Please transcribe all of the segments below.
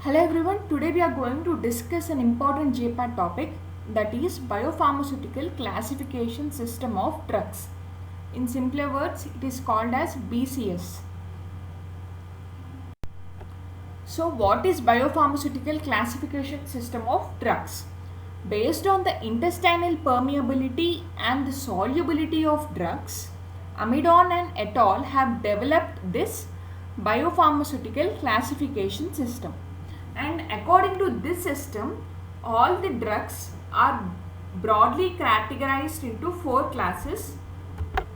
Hello everyone, today we are going to discuss an important Gpat topic, that is biopharmaceutical classification system of drugs. In simpler words, it is called as BCS. So what is biopharmaceutical classification system of drugs? Based on the intestinal permeability and the solubility of drugs, Amidon and et al. Have developed this biopharmaceutical classification system. And according to this system, all the drugs are broadly categorized into 4 classes: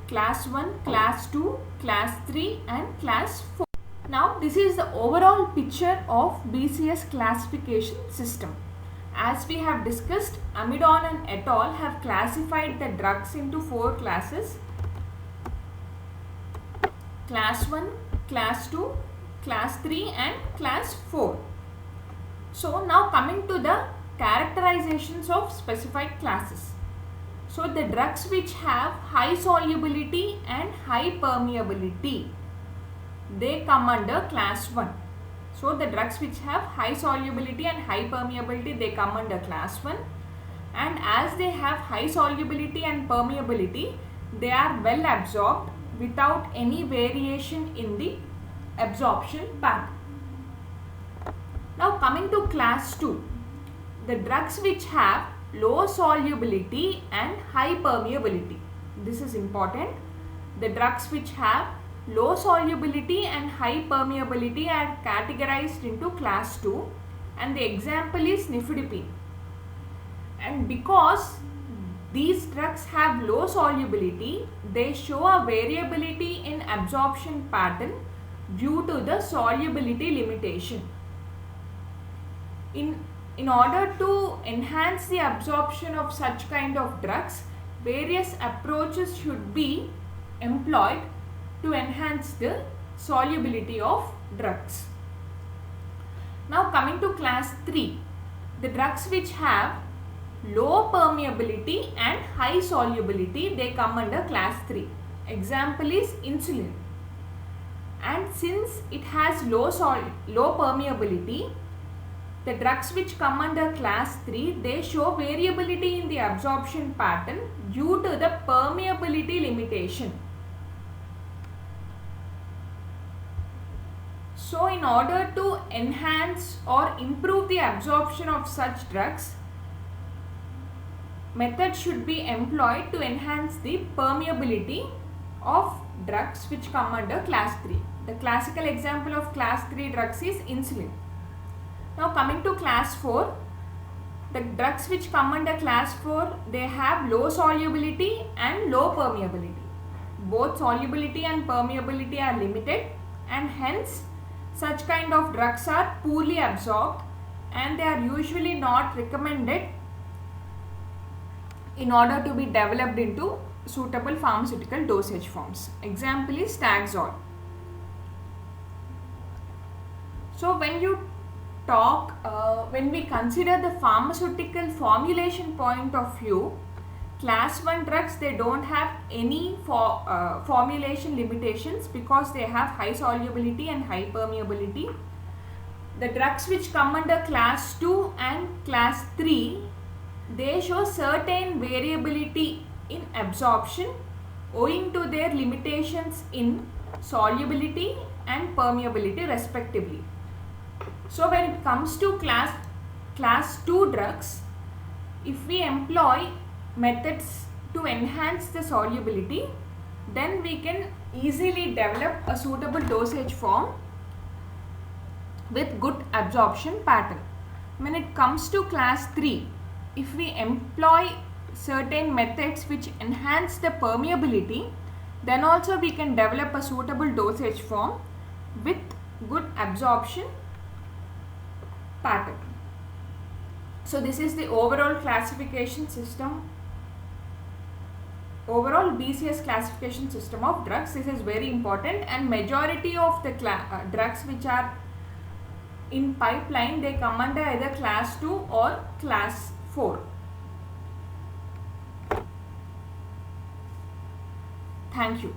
class 1, class 2, class 3 and class 4. Now this is the overall picture of BCS classification system. As we have discussed, Amidon and et al. Have classified the drugs into 4 classes: class 1, class 2, class 3 and class 4. So now coming to the characterizations of specified classes. So the drugs which have high solubility and high permeability, they come under class 1. So the drugs which have high solubility and high permeability, they come under class 1. And as they have high solubility and permeability, they are well absorbed without any variation in the absorption pattern. Now coming to class 2, the drugs which have low solubility and high permeability. This is important. The drugs which have low solubility and high permeability are categorized into class 2, and the example is nifedipine. And because these drugs have low solubility, they show a variability in absorption pattern due to the solubility limitation. In order to enhance the absorption of such kind of drugs, various approaches should be employed to enhance the solubility of drugs. Now coming to class 3, the drugs which have low permeability and high solubility, they come under class 3. Example is insulin. And since it has low permeability, the drugs which come under class 3, they show variability in the absorption pattern due to the permeability limitation. So in order to enhance or improve the absorption of such drugs, methods should be employed to enhance the permeability of drugs which come under class 3. The classical example of class 3 drugs is insulin. Now coming to class 4, the drugs which come under class 4, they have low solubility and low permeability. Both solubility and permeability are limited, and hence such kind of drugs are poorly absorbed, and they are usually not recommended in order to be developed into suitable pharmaceutical dosage forms. Example is Taxol. So when we consider the pharmaceutical formulation point of view, class 1 drugs, they don't have any formulation limitations because they have high solubility and high permeability. The drugs which come under class 2 and class 3, they show certain variability in absorption owing to their limitations in solubility and permeability respectively. So when it comes to class 2 drugs, if we employ methods to enhance the solubility, then we can easily develop a suitable dosage form with good absorption pattern. When it comes to class 3, if we employ certain methods which enhance the permeability, then also we can develop a suitable dosage form with good absorption pattern. So this is the overall classification system, overall BCS classification system of drugs. This is very important, and majority of the drugs which are in pipeline, they come under either class 2 or class 4. Thank you.